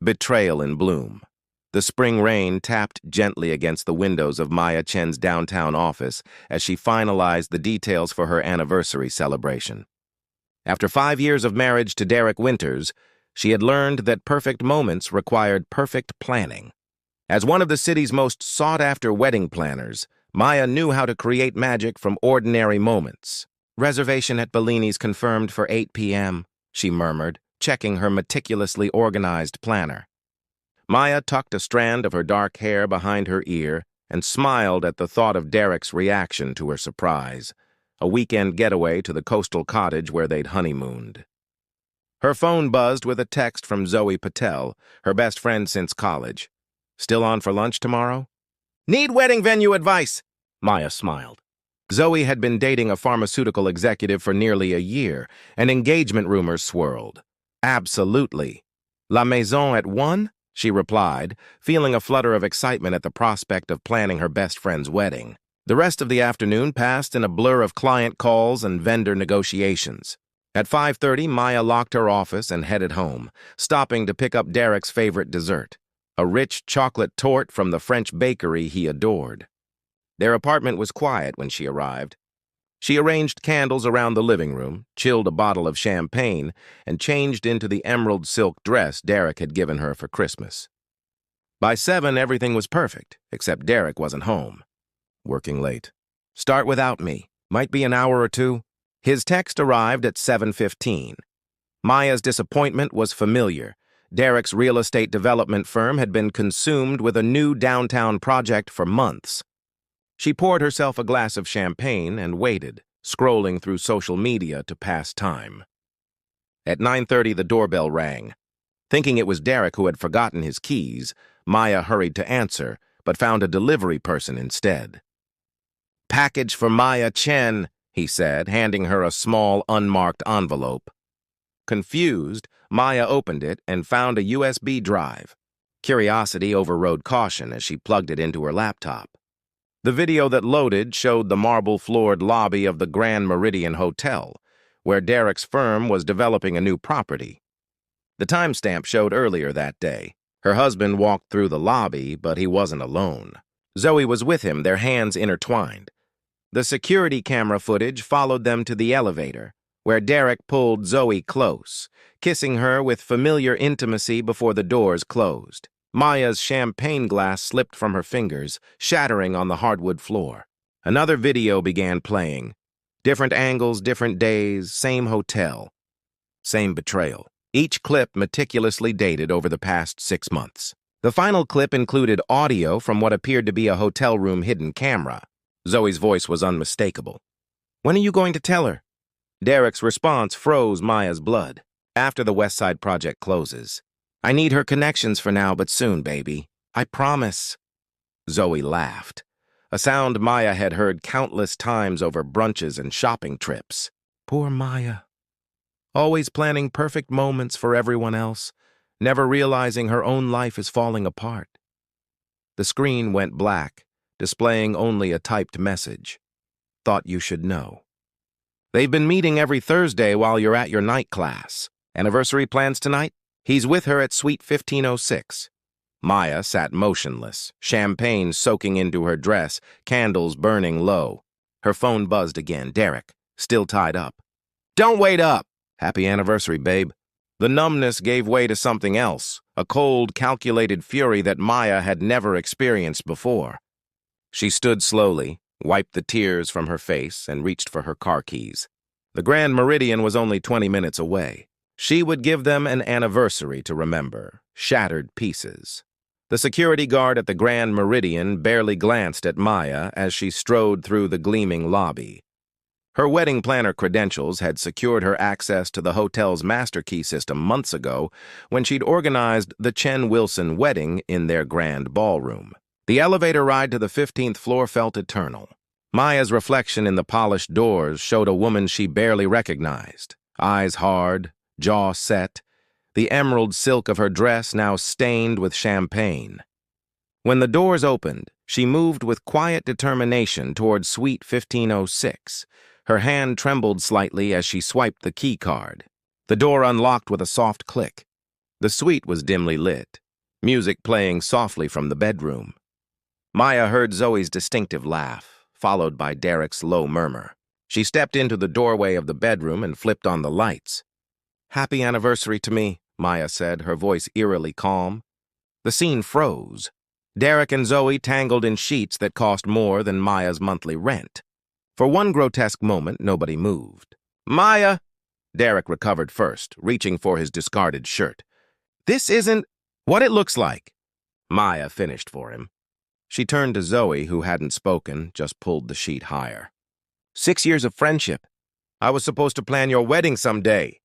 Betrayal in bloom. The spring rain tapped gently against the windows of Maya Chen's downtown office as she finalized the details for her anniversary celebration. After 5 years of marriage to Derek Winters, she had learned that perfect moments required perfect planning. As one of the city's most sought-after wedding planners, Maya knew how to create magic from ordinary moments. "Reservation at Bellini's confirmed for 8 p.m., she murmured, checking her meticulously organized planner. Maya tucked a strand of her dark hair behind her ear and smiled at the thought of Derek's reaction to her surprise, a weekend getaway to the coastal cottage where they'd honeymooned. Her phone buzzed with a text from Zoe Patel, her best friend since college. "Still on for lunch tomorrow?" "Need wedding venue advice," Maya smiled. Zoe had been dating a pharmaceutical executive for nearly a year, and engagement rumors swirled. "Absolutely. La Maison at 1? She replied, feeling a flutter of excitement at the prospect of planning her best friend's wedding. The rest of the afternoon passed in a blur of client calls and vendor negotiations. At 5:30, Maya locked her office and headed home, stopping to pick up Derek's favorite dessert, a rich chocolate torte from the French bakery he adored. Their apartment was quiet when she arrived. She arranged candles around the living room, chilled a bottle of champagne, and changed into the emerald silk dress Derek had given her for Christmas. By 7, everything was perfect, except Derek wasn't home. "Working late. Start without me. Might be an hour or two." His text arrived at 7:15. Maya's disappointment was familiar. Derek's real estate development firm had been consumed with a new downtown project for months. She poured herself a glass of champagne and waited, scrolling through social media to pass time. At 9:30, the doorbell rang. Thinking it was Derek who had forgotten his keys, Maya hurried to answer, but found a delivery person instead. "Package for Maya Chen," he said, handing her a small, unmarked envelope. Confused, Maya opened it and found a USB drive. Curiosity overrode caution as she plugged it into her laptop. The video that loaded showed the marble-floored lobby of the Grand Meridian Hotel, where Derek's firm was developing a new property. The timestamp showed earlier that day. Her husband walked through the lobby, but he wasn't alone. Zoe was with him, their hands intertwined. The security camera footage followed them to the elevator, where Derek pulled Zoe close, kissing her with familiar intimacy before the doors closed. Maya's champagne glass slipped from her fingers, shattering on the hardwood floor. Another video began playing. Different angles, different days, same hotel. Same betrayal. Each clip meticulously dated over the past 6 months. The final clip included audio from what appeared to be a hotel room hidden camera. Zoe's voice was unmistakable. "When are you going to tell her?" Derek's response froze Maya's blood. "After the West Side project closes. I need her connections for now, but soon, baby. I promise." Zoe laughed, a sound Maya had heard countless times over brunches and shopping trips. Poor Maya. Always planning perfect moments for everyone else, never realizing her own life is falling apart. The screen went black, displaying only a typed message. "Thought you should know. They've been meeting every Thursday while you're at your night class. Anniversary plans tonight? He's with her at Suite 1506. Maya sat motionless, champagne soaking into her dress, candles burning low. Her phone buzzed again. Derek, still tied up. "Don't wait up!" "Happy anniversary, babe." The numbness gave way to something else, a cold, calculated fury that Maya had never experienced before. She stood slowly, wiped the tears from her face, and reached for her car keys. The Grand Meridian was only 20 minutes away. She would give them an anniversary to remember, shattered pieces. The security guard at the Grand Meridian barely glanced at Maya as she strode through the gleaming lobby. Her wedding planner credentials had secured her access to the hotel's master key system months ago when she'd organized the Chen-Wilson wedding in their grand ballroom. The elevator ride to the 15th floor felt eternal. Maya's reflection in the polished doors showed a woman she barely recognized, eyes hard, jaw set, the emerald silk of her dress now stained with champagne. When the doors opened, she moved with quiet determination toward Suite 1506. Her hand trembled slightly as she swiped the key card. The door unlocked with a soft click. The suite was dimly lit, music playing softly from the bedroom. Maya heard Zoe's distinctive laugh, followed by Derek's low murmur. She stepped into the doorway of the bedroom and flipped on the lights. "Happy anniversary to me," Maya said, her voice eerily calm. The scene froze. Derek and Zoe tangled in sheets that cost more than Maya's monthly rent. For one grotesque moment, nobody moved. "Maya!" Derek recovered first, reaching for his discarded shirt. "This isn't what it looks like." Maya finished for him. She turned to Zoe, who hadn't spoken, just pulled the sheet higher. 6 years of friendship. I was supposed to plan your wedding someday."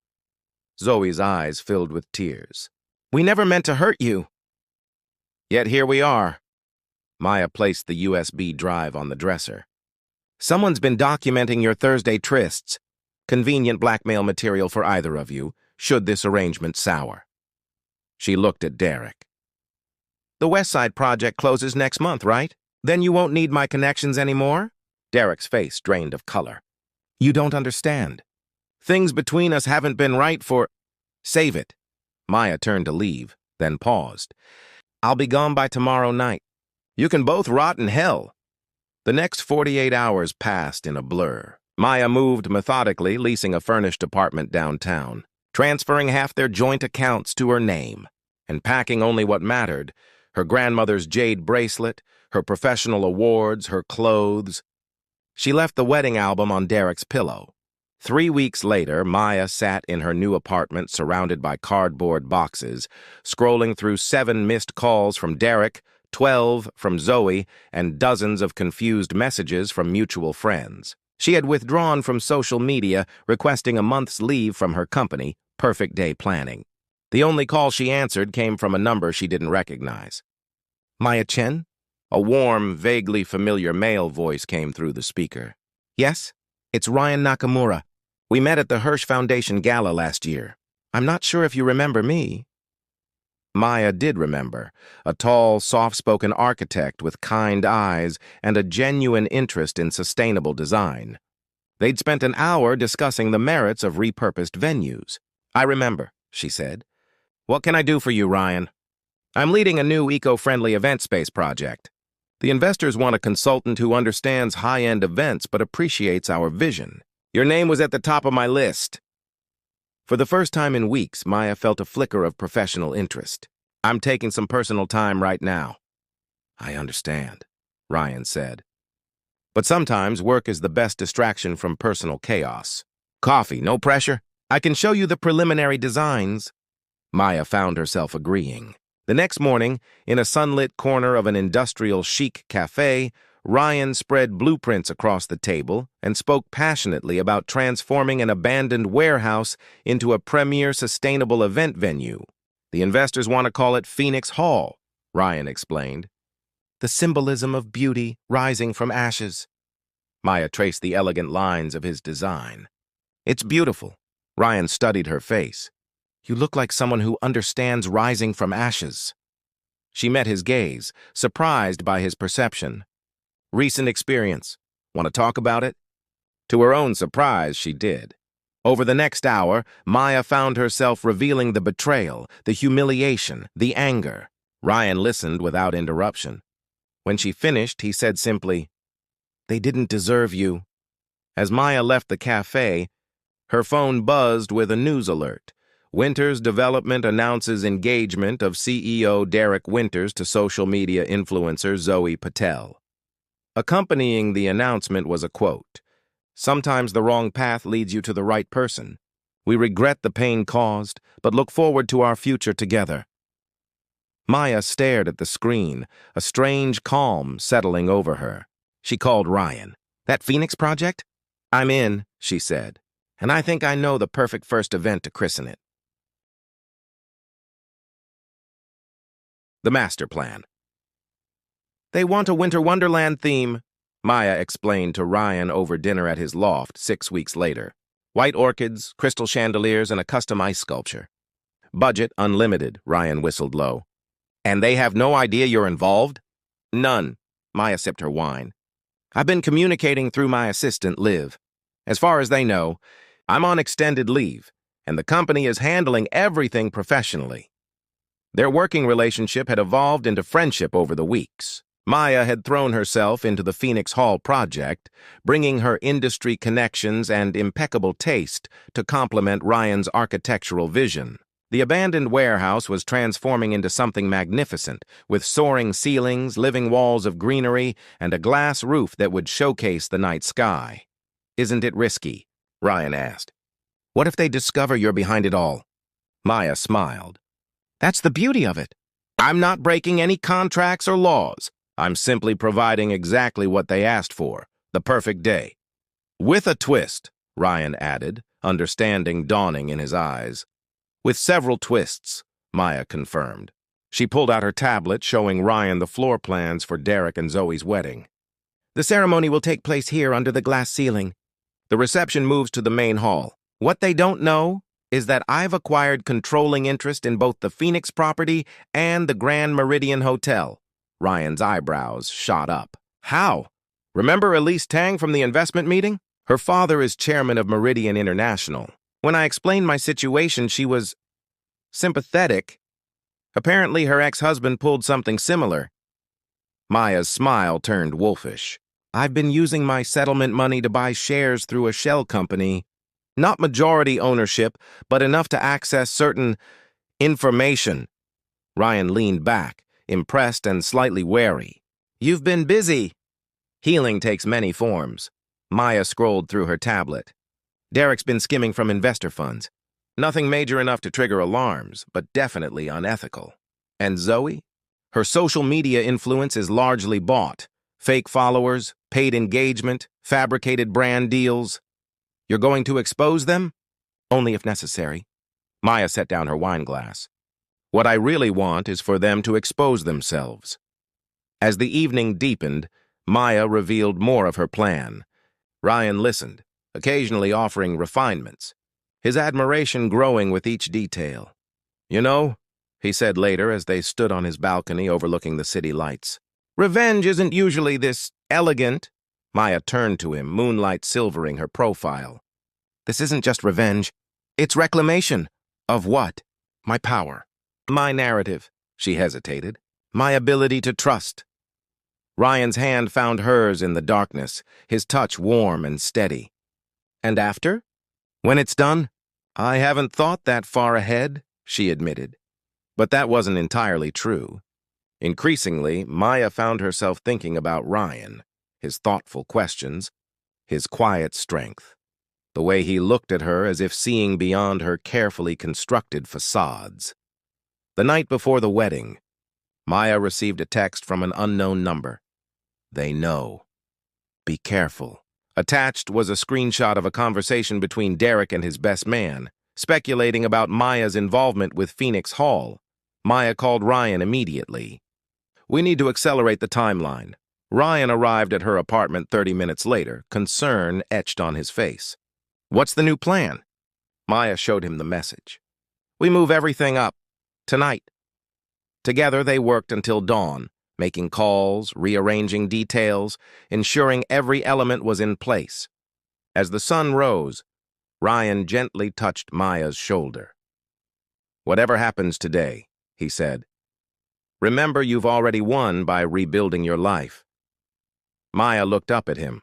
Zoe's eyes filled with tears. "We never meant to hurt you." "Yet here we are." Maya placed the USB drive on the dresser. "Someone's been documenting your Thursday trysts. Convenient blackmail material for either of you, should this arrangement sour." She looked at Derek. "The West Side project closes next month, right? Then you won't need my connections anymore?" Derek's face drained of color. "You don't understand. Things between us haven't been right for—" "Save it." Maya turned to leave, then paused. "I'll be gone by tomorrow night. You can both rot in hell." The next 48 hours passed in a blur. Maya moved methodically, leasing a furnished apartment downtown, transferring half their joint accounts to her name, and packing only what mattered: her grandmother's jade bracelet, her professional awards, her clothes. She left the wedding album on Derek's pillow. 3 weeks later, Maya sat in her new apartment surrounded by cardboard boxes, scrolling through 7 missed calls from Derek, 12 from Zoe, and dozens of confused messages from mutual friends. She had withdrawn from social media, requesting a month's leave from her company, Perfect Day Planning. The only call she answered came from a number she didn't recognize. "Maya Chen?" A warm, vaguely familiar male voice came through the speaker. "Yes, it's Ryan Nakamura. We met at the Hirsch Foundation Gala last year. I'm not sure if you remember me." Maya did remember, a tall, soft-spoken architect with kind eyes and a genuine interest in sustainable design. They'd spent an hour discussing the merits of repurposed venues. "I remember," she said. "What can I do for you, Ryan?" "I'm leading a new eco-friendly event space project. The investors want a consultant who understands high-end events but appreciates our vision. Your name was at the top of my list." For the first time in weeks, Maya felt a flicker of professional interest. "I'm taking some personal time right now." "I understand," Ryan said. "But sometimes work is the best distraction from personal chaos. Coffee, no pressure? I can show you the preliminary designs." Maya found herself agreeing. The next morning, in a sunlit corner of an industrial chic cafe, Ryan spread blueprints across the table and spoke passionately about transforming an abandoned warehouse into a premier sustainable event venue. "The investors want to call it Phoenix Hall," Ryan explained. "The symbolism of beauty rising from ashes." Maya traced the elegant lines of his design. "It's beautiful." Ryan studied her face. "You look like someone who understands rising from ashes." She met his gaze, surprised by his perception. "Recent experience. Want to talk about it?" To her own surprise, she did. Over the next hour, Maya found herself revealing the betrayal, the humiliation, the anger. Ryan listened without interruption. When she finished, he said simply, "They didn't deserve you." As Maya left the cafe, her phone buzzed with a news alert. Winters Development announces engagement of CEO Derek Winters to social media influencer Zoe Patel. Accompanying the announcement was a quote. "Sometimes the wrong path leads you to the right person. We regret the pain caused, but look forward to our future together." Maya stared at the screen, a strange calm settling over her. She called Ryan. "That Phoenix project?" "I'm in," she said, "and I think I know the perfect first event to christen it." The master plan. "They want a Winter Wonderland theme," Maya explained to Ryan over dinner at his loft 6 weeks later. "White orchids, crystal chandeliers, and a custom ice sculpture." "Budget unlimited," Ryan whistled low. "And they have no idea you're involved?" "None." Maya sipped her wine. "I've been communicating through my assistant, Liv. As far as they know, I'm on extended leave, and the company is handling everything professionally. Their working relationship had evolved into friendship over the weeks. Maya had thrown herself into the Phoenix Hall project, bringing her industry connections and impeccable taste to complement Ryan's architectural vision. The abandoned warehouse was transforming into something magnificent, with soaring ceilings, living walls of greenery, and a glass roof that would showcase the night sky. "Isn't it risky?" Ryan asked. "What if they discover you're behind it all?" Maya smiled. "That's the beauty of it. I'm not breaking any contracts or laws. I'm simply providing exactly what they asked for, the perfect day." "With a twist," Ryan added, understanding dawning in his eyes. "With several twists," Maya confirmed. She pulled out her tablet, showing Ryan the floor plans for Derek and Zoe's wedding. "The ceremony will take place here under the glass ceiling. The reception moves to the main hall. What they don't know is that I've acquired controlling interest in both the Phoenix property and the Grand Meridian Hotel." Ryan's eyebrows shot up. "How? Remember Elise Tang from the investment meeting? Her father is chairman of Meridian International. When I explained my situation, she was sympathetic. Apparently her ex-husband pulled something similar." Maya's smile turned wolfish. "I've been using my settlement money to buy shares through a shell company. Not majority ownership, but enough to access certain information." Ryan leaned back, impressed and slightly wary. "You've been busy." "Healing takes many forms." Maya scrolled through her tablet. "Derek's been skimming from investor funds. Nothing major enough to trigger alarms, but definitely unethical. And Zoe? Her social media influence is largely bought. Fake followers, paid engagement, fabricated brand deals. You're going to expose them?" "Only if necessary." Maya set down her wine glass. "What I really want is for them to expose themselves." As the evening deepened, Maya revealed more of her plan. Ryan listened, occasionally offering refinements, his admiration growing with each detail. "You know," he said later as they stood on his balcony overlooking the city lights, "revenge isn't usually this elegant." Maya turned to him, moonlight silvering her profile. "This isn't just revenge. It's reclamation." "Of what?" "My power. My narrative." She hesitated. "My ability to trust." Ryan's hand found hers in the darkness, his touch warm and steady. "And after? When it's done?" "I haven't thought that far ahead," she admitted. But that wasn't entirely true. Increasingly, Maya found herself thinking about Ryan, his thoughtful questions, his quiet strength, the way he looked at her as if seeing beyond her carefully constructed facades. The night before the wedding, Maya received a text from an unknown number. "They know. Be careful." Attached was a screenshot of a conversation between Derek and his best man, speculating about Maya's involvement with Phoenix Hall. Maya called Ryan immediately. "We need to accelerate the timeline." Ryan arrived at her apartment 30 minutes later, concern etched on his face. "What's the new plan?" Maya showed him the message. "We move everything up. Tonight." Together they worked until dawn, making calls, rearranging details, ensuring every element was in place. As the sun rose, Ryan gently touched Maya's shoulder. "Whatever happens today," he said, "remember you've already won by rebuilding your life." Maya looked up at him,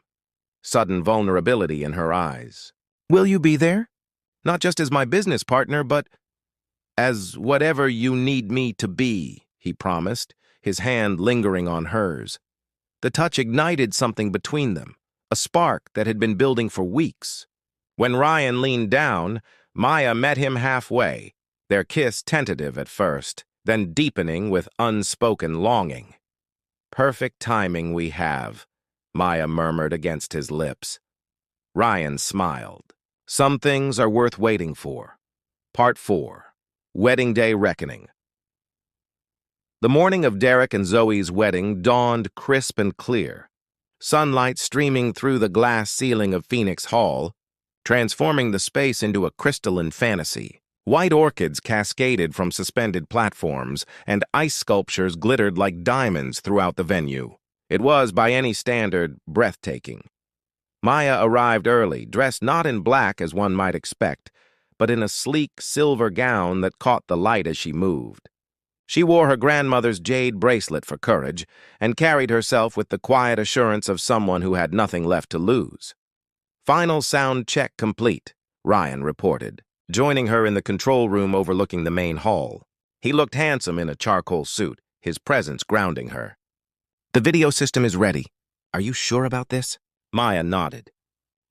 sudden vulnerability in her eyes. "Will you be there? Not just as my business partner, but as whatever you need me to be," he promised, his hand lingering on hers. The touch ignited something between them, a spark that had been building for weeks. When Ryan leaned down, Maya met him halfway, their kiss tentative at first, then deepening with unspoken longing. "Perfect timing we have," Maya murmured against his lips. Ryan smiled. Some things are worth waiting for. Part 4. Wedding Day Reckoning. The morning of Derek and Zoe's wedding dawned crisp and clear, sunlight streaming through the glass ceiling of Phoenix Hall, transforming the space into a crystalline fantasy. White orchids cascaded from suspended platforms, and ice sculptures glittered like diamonds throughout the venue. It was, by any standard, breathtaking. Maya arrived early, dressed not in black as one might expect, but in a sleek silver gown that caught the light as she moved. She wore her grandmother's jade bracelet for courage and carried herself with the quiet assurance of someone who had nothing left to lose. "Final sound check complete," Ryan reported, joining her in the control room overlooking the main hall. He looked handsome in a charcoal suit, his presence grounding her. "The video system is ready. Are you sure about this?" Maya nodded.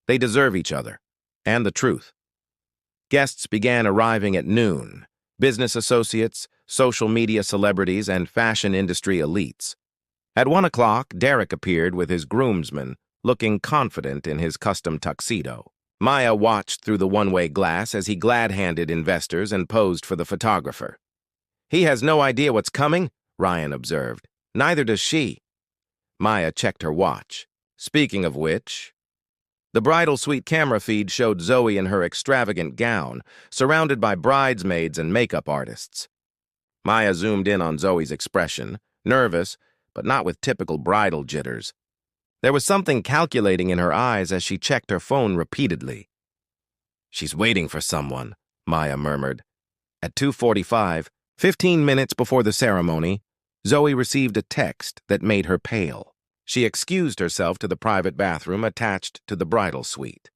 They deserve each other, and the truth. Guests began arriving at noon. Business associates, social media celebrities, and fashion industry elites. At 1 o'clock, Derek appeared with his groomsmen, looking confident in his custom tuxedo. Maya watched through the one-way glass as he glad-handed investors and posed for the photographer. "He has no idea what's coming," Ryan observed. "Neither does she." Maya checked her watch. Speaking of which, the bridal suite camera feed showed Zoe in her extravagant gown, surrounded by bridesmaids and makeup artists. Maya zoomed in on Zoe's expression, nervous, but not with typical bridal jitters. There was something calculating in her eyes as she checked her phone repeatedly. "She's waiting for someone," Maya murmured. At 2:45, 15 minutes before the ceremony, Zoe received a text that made her pale. She excused herself to the private bathroom attached to the bridal suite.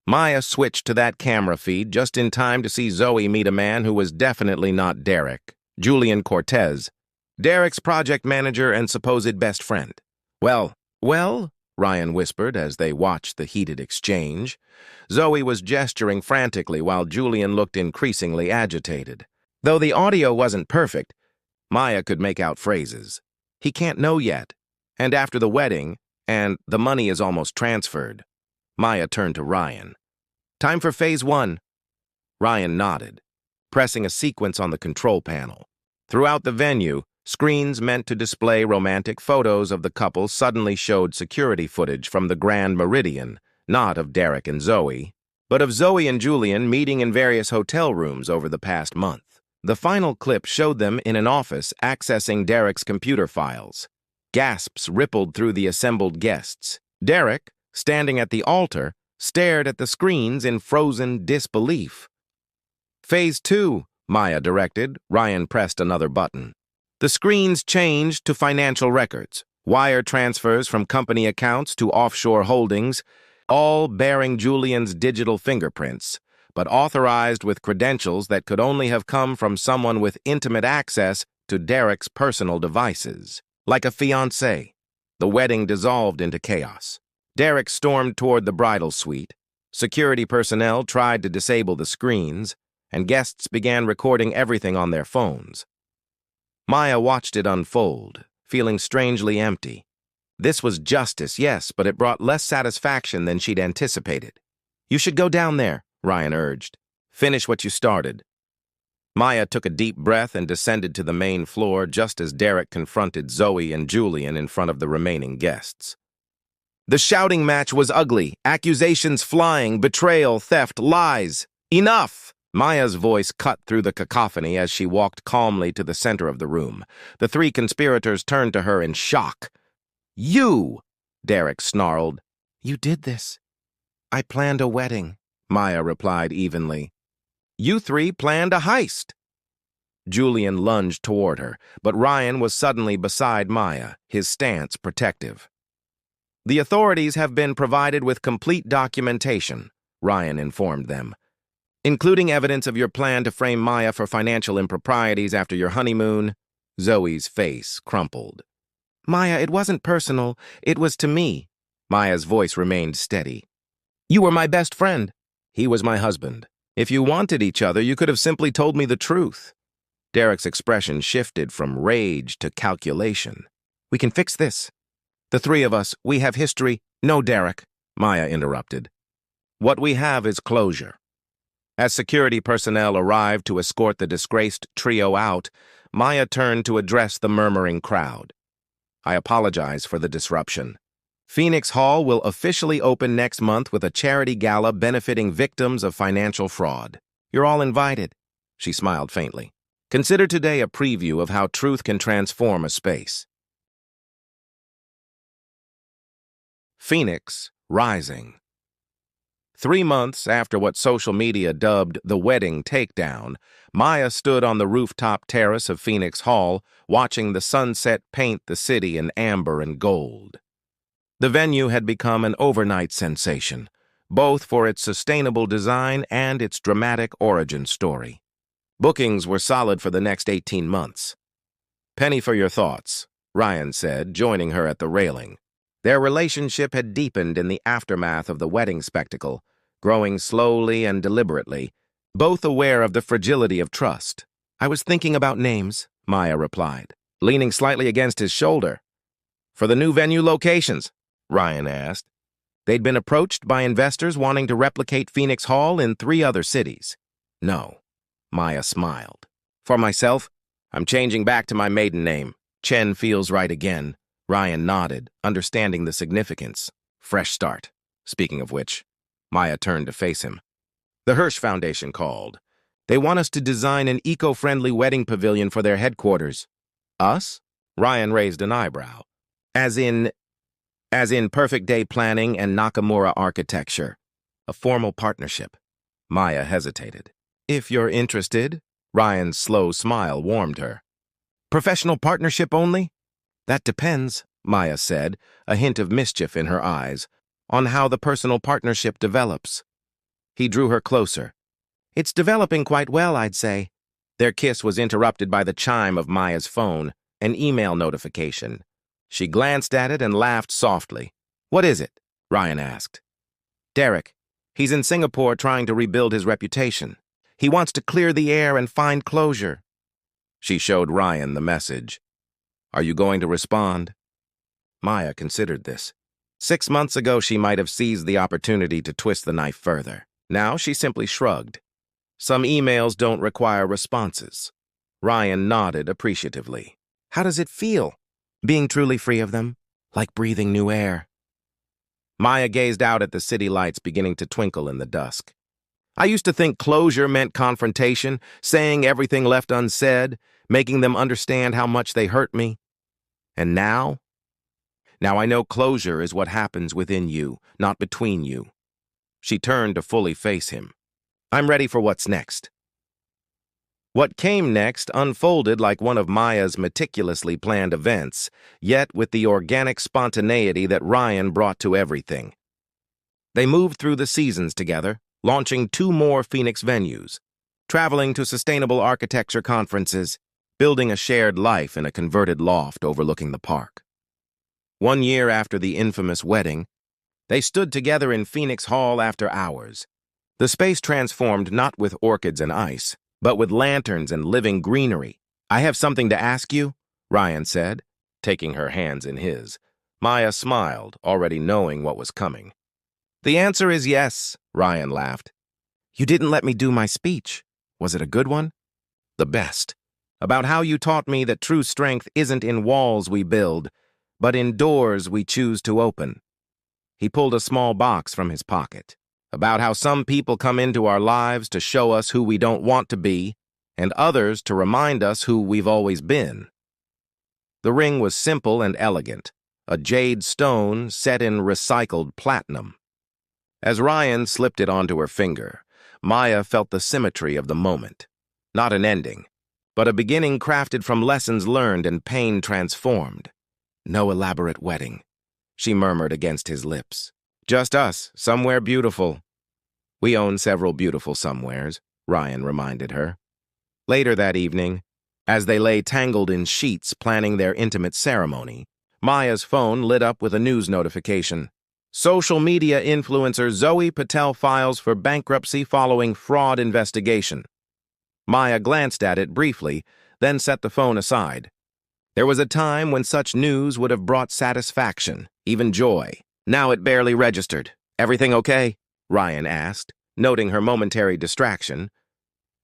Maya switched to that camera feed just in time to see Zoe meet a man who was definitely not Derek, Julian Cortez, Derek's project manager and supposed best friend. Well, Ryan whispered as they watched the heated exchange. Zoe was gesturing frantically while Julian looked increasingly agitated. Though the audio wasn't perfect, Maya could make out phrases. "He can't know yet," and "after the wedding," and "the money is almost transferred." Maya turned to Ryan. "Time for phase 1. Ryan nodded, pressing a sequence on the control panel. Throughout the venue, screens meant to display romantic photos of the couple suddenly showed security footage from the Grand Meridian, not of Derek and Zoe, but of Zoe and Julian meeting in various hotel rooms over the past month. The final clip showed them in an office accessing Derek's computer files. Gasps rippled through the assembled guests. Derek, standing at the altar, stared at the screens in frozen disbelief. "Phase 2, Maya directed. Ryan pressed another button. The screens changed to financial records, wire transfers from company accounts to offshore holdings, all bearing Julian's digital fingerprints, but authorized with credentials that could only have come from someone with intimate access to Derek's personal devices. Like a fiancé, the wedding dissolved into chaos. Derek stormed toward the bridal suite. Security personnel tried to disable the screens, and guests began recording everything on their phones. Maya watched it unfold, feeling strangely empty. This was justice, yes, but it brought less satisfaction than she'd anticipated. "You should go down there," Ryan urged. "Finish what you started." Maya took a deep breath and descended to the main floor just as Derek confronted Zoe and Julian in front of the remaining guests. The shouting match was ugly, accusations flying, betrayal, theft, lies. "Enough!" Maya's voice cut through the cacophony as she walked calmly to the center of the room. The 3 conspirators turned to her in shock. "You!" Derek snarled. "You did this." "I planned a wedding," Maya replied evenly. "You 3 planned a heist." Julian lunged toward her, but Ryan was suddenly beside Maya, his stance protective. "The authorities have been provided with complete documentation," Ryan informed them, "including evidence of your plan to frame Maya for financial improprieties after your honeymoon." Zoe's face crumpled. "Maya, it wasn't personal. It was to me." Maya's voice remained steady. "You were my best friend." "He was my husband. If you wanted each other, you could have simply told me the truth." Derek's expression shifted from rage to calculation. "We can fix this. The 3 of us, we have history." "No, Derek," Maya interrupted. "What we have is closure." As security personnel arrived to escort the disgraced trio out, Maya turned to address the murmuring crowd. "I apologize for the disruption. Phoenix Hall will officially open next month with a charity gala benefiting victims of financial fraud. You're all invited." She smiled faintly. "Consider today a preview of how truth can transform a space." Phoenix Rising. 3 months after what social media dubbed the wedding takedown, Maya stood on the rooftop terrace of Phoenix Hall, watching the sunset paint the city in amber and gold. The venue had become an overnight sensation, both for its sustainable design and its dramatic origin story. Bookings were solid for the next 18 months. "Penny for your thoughts," Ryan said, joining her at the railing. Their relationship had deepened in the aftermath of the wedding spectacle, growing slowly and deliberately, both aware of the fragility of trust. "I was thinking about names," Maya replied, leaning slightly against his shoulder. "For the new venue locations?" Ryan asked. They'd been approached by investors wanting to replicate Phoenix Hall in 3 other cities. "No," Maya smiled. "For myself, I'm changing back to my maiden name. Chen feels right again." Ryan nodded, understanding the significance. "Fresh start." Speaking of which, Maya turned to face him. "The Hirsch Foundation called. They want us to design an eco-friendly wedding pavilion for their headquarters." "Us?" Ryan raised an eyebrow. As in perfect day planning and Nakamura architecture. A formal partnership." Maya hesitated. "If you're interested," Ryan's slow smile warmed her. "Professional partnership only?" "That depends," Maya said, a hint of mischief in her eyes, "on how the personal partnership develops." He drew her closer. "It's developing quite well, I'd say." Their kiss was interrupted by the chime of Maya's phone, an email notification. She glanced at it and laughed softly. "What is it?" Ryan asked. "Derek. He's in Singapore trying to rebuild his reputation. He wants to clear the air and find closure." She showed Ryan the message. "Are you going to respond?" Maya considered this. 6 months ago, she might have seized the opportunity to twist the knife further. Now she simply shrugged. "Some emails don't require responses." Ryan nodded appreciatively. "How does it feel, being truly free of them? Like breathing new air." Maya gazed out at the city lights beginning to twinkle in the dusk. "I used to think closure meant confrontation, saying everything left unsaid, making them understand how much they hurt me. And now I know closure is what happens within you, not between you." She turned to fully face him. "I'm ready for what's next." What came next unfolded like one of Maya's meticulously planned events, yet with the organic spontaneity that Ryan brought to everything. They moved through the seasons together, launching 2 more Phoenix venues, traveling to sustainable architecture conferences, building a shared life in a converted loft overlooking the park. 1 year after the infamous wedding, they stood together in Phoenix Hall after hours. The space transformed not with orchids and ice, but with lanterns and living greenery. "I have something to ask you," Ryan said, taking her hands in his. Maya smiled, already knowing what was coming. "The answer is yes," Ryan laughed. "You didn't let me do my speech. Was it a good one?" "The best. About how you taught me that true strength isn't in walls we build, but in doors we choose to open." He pulled a small box from his pocket. "About how some people come into our lives to show us who we don't want to be, and others to remind us who we've always been." The ring was simple and elegant, a jade stone set in recycled platinum. As Ryan slipped it onto her finger, Maya felt the symmetry of the moment. Not an ending, but a beginning crafted from lessons learned and pain transformed. "No elaborate wedding," she murmured against his lips. "Just us, somewhere beautiful." "We own several beautiful somewheres," Ryan reminded her. Later that evening, as they lay tangled in sheets planning their intimate ceremony, Maya's phone lit up with a news notification. Social media influencer Zoe Patel files for bankruptcy following fraud investigation. Maya glanced at it briefly, then set the phone aside. There was a time when such news would have brought satisfaction, even joy. Now it barely registered. "Everything okay?" Ryan asked, noting her momentary distraction.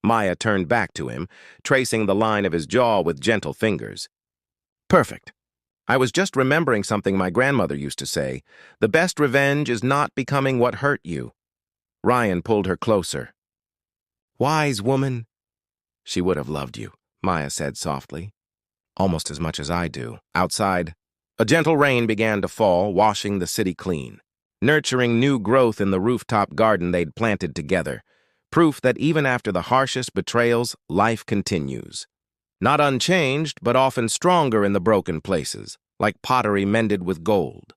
Maya turned back to him, tracing the line of his jaw with gentle fingers. "Perfect. I was just remembering something my grandmother used to say. The best revenge is not becoming what hurt you." Ryan pulled her closer. "Wise woman." "She would have loved you," Maya said softly. "Almost as much as I do." Outside, a gentle rain began to fall, washing the city clean. nurturing new growth in the rooftop garden they'd planted together, proof that even after the harshest betrayals, life continues. Not unchanged, but often stronger in the broken places, like pottery mended with gold.